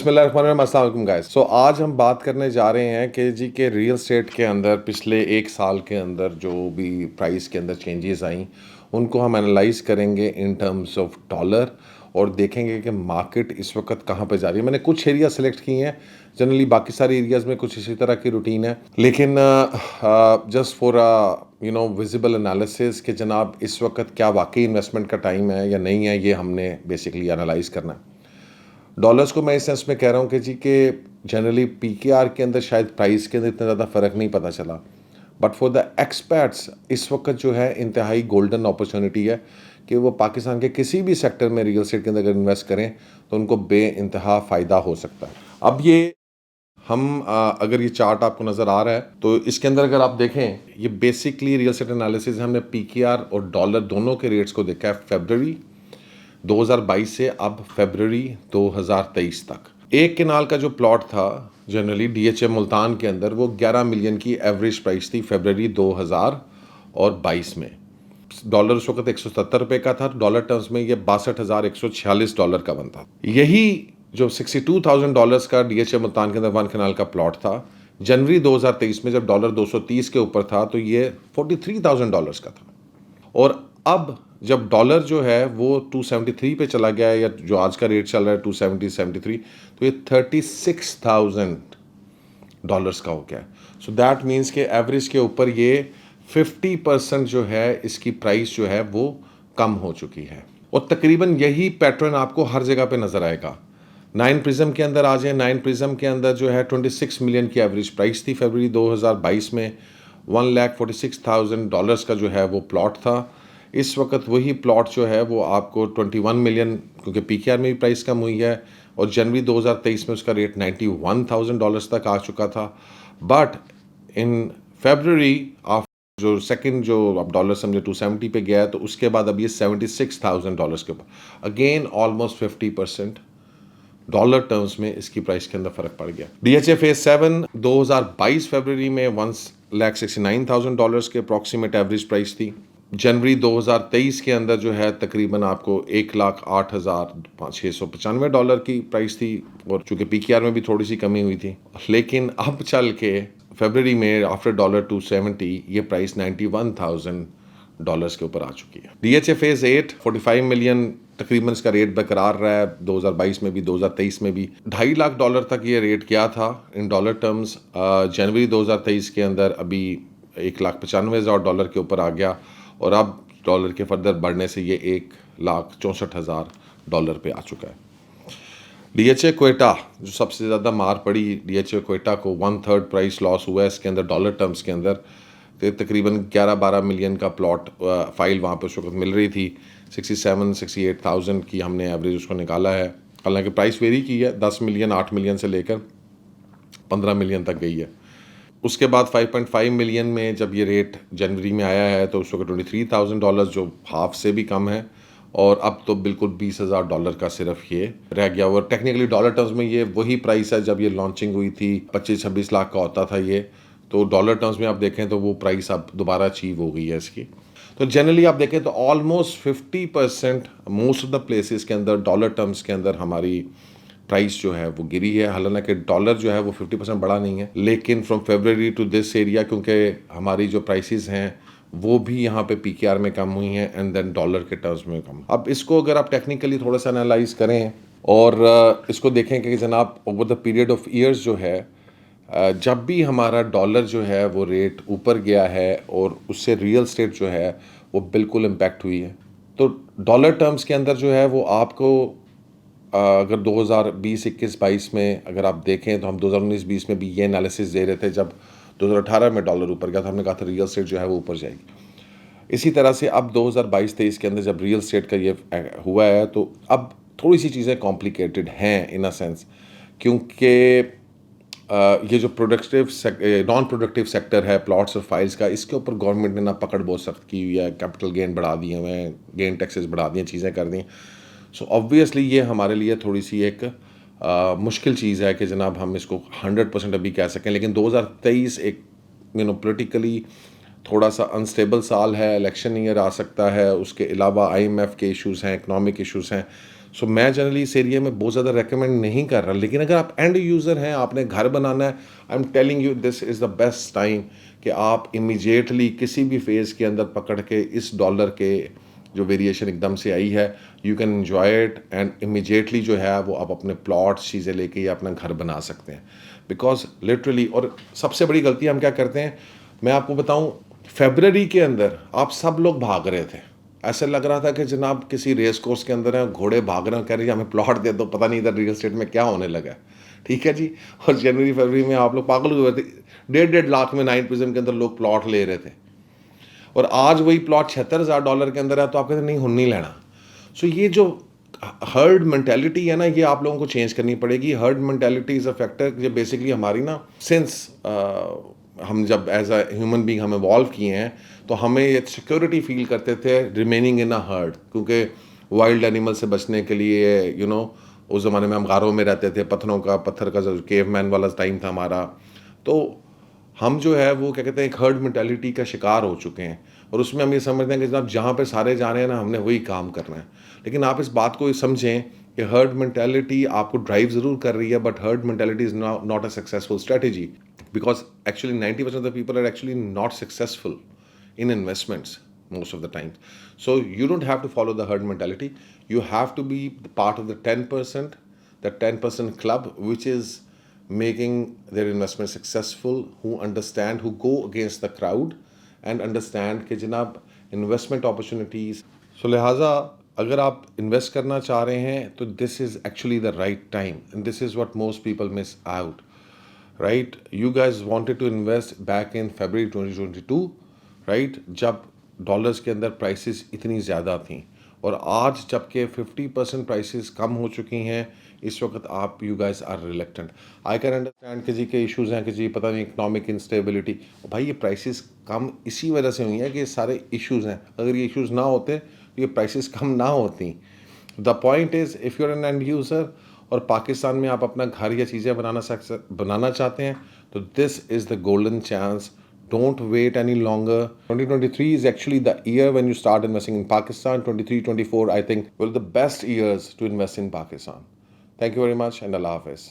बिस्मिल्लाहिर्रहमानिर्रहीम, अस्सलाम वालेकुम गाइस। सो आज हम बात करने जा रहे हैं कि जी के रियल एस्टेट के अंदर पिछले एक साल के अंदर जो भी प्राइस के अंदर चेंजेस आई उनको हम एनालाइज करेंगे इन टर्म्स ऑफ डॉलर और देखेंगे कि मार्केट इस वक्त कहाँ पे जा रही है। मैंने कुछ एरिया सेलेक्ट किए हैं, जनरली बाकी सारे एरियाज़ में कुछ इसी तरह की रूटीन है, लेकिन जस्ट फॉर विजिबल एनालिसिस कि जनाब इस वक्त क्या वाकई इन्वेस्टमेंट का टाइम है या नहीं है, ये हमने बेसिकली एनालाइज करना है। डॉलर्स को मैं इस सेंस में कह रहा हूँ कि जी के जनरली पीकेआर के अंदर शायद प्राइस के अंदर इतना ज़्यादा फ़र्क नहीं पता चला, बट फॉर द एक्सपर्ट्स इस वक्त जो है इंतहाई गोल्डन अपॉर्चुनिटी है कि वो पाकिस्तान के किसी भी सेक्टर में रियल एस्टेट के अंदर अगर इन्वेस्ट करें तो उनको बे इंतहा फ़ायदा हो सकता है। अब ये हम अगर ये चार्ट आपको नज़र आ रहा है तो इसके अंदर अगर आप देखें, ये बेसिकली रियल एस्टेट एनालिसिस हमने पीकेआर और डॉलर दोनों के रेट्स को देखा है फरवरी 2022 से अब फरवरी 2023 तक। एक केनाल का जो प्लॉट था जनरली डीएचए मुल्तान के अंदर वो 11 मिलियन की एवरेज प्राइस थी फरवरी 2022 में। डॉलर उस वक्त 177 रुपये का था, डॉलर टर्म्स में ये $62,146 का बनता। यही जो $62,000 का डीएचए मुल्तान के अंदर वन केनाल का प्लॉट था, जनवरी 2023 में जब डॉलर 230 के ऊपर था तो ये $43,000 का था। और अब जब डॉलर जो है वो 273 पे चला गया है, या जो आज का रेट चल रहा है 273, तो ये $36,000 का हो गया। सो दैट मीन्स के एवरेज के ऊपर ये 50% जो है इसकी प्राइस जो है वो कम हो चुकी है। और तकरीबन यही पैटर्न आपको हर जगह पे नज़र आएगा। 9 प्रिज्म के अंदर आ जाए, 9 प्रिज्म के अंदर जो है 26 मिलियन की एवरेज प्राइस थी फरवरी 2022 में। $1,46,000 का जो है वो प्लॉट था। इस वक्त वही प्लॉट जो है वो आपको 21 मिलियन, क्योंकि पीकेआर में भी प्राइस कम हुई है, और जनवरी 2023 में उसका रेट $91,000 तक आ चुका था। बट इन फरवरी जो सेकंड जो अब डॉलर समझे 270 पे गया है, तो उसके बाद अब ये $76,000 के ऊपर, अगेन ऑलमोस्ट 50% डॉलर टर्म्स में इसकी प्राइस के अंदर फर्क पड़ गया। डीएचए फेज 7 2022 फरवरी में $1,69,000 के अप्रॉक्सीमेट एवरेज प्राइस थी। जनवरी 2023 के अंदर जो है तकरीबन आपको $1,08,695 की प्राइस थी, और चूंकि पीकेआर में भी थोड़ी सी कमी हुई थी, लेकिन अब चल के फरवरी में आफ्टर डॉलर 270 ये प्राइस $91,000 के ऊपर आ चुकी है। डीएचए फेज 8 45 मिलियन तकरीबन इसका रेट बरकरार रहा है, 2022 में भी 2023 में भी $2.5 तक ये रेट क्या था इन डॉलर टर्म्स। जनवरी 2023 के अंदर अभी $1,95,000 के ऊपर आ गया, और अब डॉलर के फर्दर बढ़ने से ये $1,64,000 पे आ चुका है। डीएचए क्वेटा जो सबसे ज़्यादा मार पड़ी, डीएचए क्वेटा को 1/3 प्राइस लॉस हुआ है इसके अंदर डॉलर टर्म्स के अंदर। तकरीबन 11-12 मिलियन का प्लॉट फाइल वहाँ पर उस वक्त मिल रही थी। 67-68,000 की हमने एवरेज उसको निकाला है। हालांकि प्राइस वेरी की है, 10 मिलियन 8 मिलियन से लेकर 15 मिलियन तक गई है। उसके बाद 5.5 मिलियन में जब ये रेट जनवरी में आया है तो उस वक्त $23,000 जो हाफ से भी कम है, और अब तो बिल्कुल $20,000 का सिर्फ ये रह गया। और टेक्निकली डॉलर टर्म्स में ये वही प्राइस है जब ये लॉन्चिंग हुई थी, 25-26 लाख का होता था ये, तो डॉलर टर्म्स में आप देखें तो वो प्राइस अब दोबारा अचीव हो गई है इसकी। तो जनरली आप देखें तो almost 50% most of the places के अंदर डॉलर टर्म्स के अंदर हमारी प्राइस जो है वो गिरी है। हालांकि डॉलर जो है वो 50% बढ़ा नहीं है, लेकिन from February to this area क्योंकि हमारी जो प्राइसेस हैं वो भी यहाँ पे पीकेआर में कम हुई हैं, एंड देन डॉलर के टर्म्स में कम। अब इसको अगर आप टेक्निकली थोड़ा सा एनालाइज करें और इसको देखें कि जनाब over the period of years जो है, जब भी हमारा डॉलर जो है वो रेट ऊपर गया है और उससे रियल स्टेट जो है वो बिल्कुल इम्पैक्ट हुई है। तो डॉलर टर्म्स के अंदर जो है वो आपको अगर 2020-21-22 में अगर आप देखें तो हम 2019-20 में भी ये एनालिसिस दे रहे थे। जब 2018 में डॉलर ऊपर गया था हमने कहा था रियल स्टेट जो है वो ऊपर जाएगी। इसी तरह से अब 2022-23 के अंदर जब रियल स्टेट का ये हुआ है तो अब थोड़ी सी चीज़ें कॉम्प्लिकेटेड हैं इन अ सेंस, क्योंकि ये जो प्रोडक्टिव नॉन प्रोडक्टिव सेक्टर है प्लॉट्स और फाइल्स का, इसके ऊपर गवर्नमेंट ने ना पकड़ बहुत सख्त की हुई है, कैपिटल गेन बढ़ा दिए हुए हैं, गेन टैक्सेस बढ़ा दिए, चीज़ें कर दी। सो ऑब्वियसली ये हमारे लिए थोड़ी सी एक मुश्किल चीज़ है कि जनाब हम इसको 100% अभी कह सकें। लेकिन 2023 एक पॉलिटिकली थोड़ा सा अनस्टेबल साल है, इलेक्शन ईयर आ सकता है, उसके अलावा IMF के इश्यूज़ हैं, इकनॉमिक इश्यूज़ हैं। सो मैं जनरली इस एरिया में बहुत ज़्यादा रेकमेंड नहीं कर रहा, लेकिन अगर आप एंड यूज़र हैं, आपने घर बनाना है, I am telling you this is the best time कि आप इमीडिएटली किसी भी फेज़ के अंदर पकड़ के इस डॉलर के जो वेरिएशन एकदम से आई है, you can enjoy it and immediately जो है वो आप अपने प्लॉट्स चीज़ें लेके या अपना घर बना सकते हैं। बिकॉज लिटरली, और सबसे बड़ी गलती हम क्या करते हैं, मैं आपको बताऊं, फेबररी के अंदर आप सब लोग भाग रहे थे, ऐसे लग रहा था कि जनाब किसी रेस कोर्स के अंदर है, घोड़े भाग रहे हैं, कह रहे हैं हमें प्लॉट दे दो, पता नहीं इधर रियल एस्टेट में क्या होने लगा है। ठीक है जी। और जनवरी फरवरी में आप लोग पागल हुए थे, 1.5 लाख में 9 प्रिज्म के अंदर लोग प्लॉट ले रहे थे, और आज वही प्लॉट $76,000 के अंदर है, तो आप कहते नहीं, नहीं लेना। सो ये जो हर्ड मेंटेलिटी है ना, ये आप लोगों को चेंज करनी पड़ेगी। Herd mentality is a factor जो बेसिकली हमारी ना, सिंस हम जब एज अ ह्यूमन बीइंग हम इवॉल्व किए हैं, तो हमें ये सिक्योरिटी फील करते थे रिमेनिंग इन अ हर्ड, क्योंकि वाइल्ड एनिमल से बचने के लिए उस ज़माने में हम गारों में रहते थे, पत्थर का जो केवमैन वाला टाइम था हमारा, तो हम जो है वो क्या कहते हैं, एक हर्ड मेंटालिटी का शिकार हो चुके हैं, और उसमें हम ये समझते हैं कि जनाब जहाँ पे सारे जा रहे हैं ना, हमने वही काम करना है। लेकिन आप इस बात को समझें कि हर्ड मेंटालिटी आपको ड्राइव ज़रूर कर रही है, but herd mentality is not a successful strategy, because actually 90% of the people are actually not successful in investments most of the time. So you don't have to follow the herd mentality. You have to be part of the 10%, the 10% club, which is making their investment successful, who understand, who go against the crowd and understand कि जनाब investment opportunities. So लिहाजा अगर आप invest करना चाह रहे हैं तो this is actually the right time, and this is what most people miss out. Right, you guys wanted to invest back in February 2022, right, जब डॉलर्स के अंदर प्राइसेस इतनी ज़्यादा थी, और आज जबकि 50% प्राइसेस कम हो चुकी हैं, इस वक्त आप you guys are reluctant. I can understand कि जी के इश्यूज़ हैं, कि जी पता नहीं इकोनॉमिक इंस्टेबिलिटी, भाई ये प्राइसेस कम इसी वजह से हुई हैं कि ये सारे इश्यूज़ हैं। अगर ये इश्यूज़ ना होते तो ये प्राइसेस कम ना होती। The point is, if you are an end user और पाकिस्तान में आप अपना घर या चीज़ें बनाना चाहते हैं, तो this is the golden chance. Don't wait any longer. 2023 is actually the year when you start investing in Pakistan. 23, 24, I think, were the best years to invest in Pakistan. Thank you very much, and Allah Hafiz.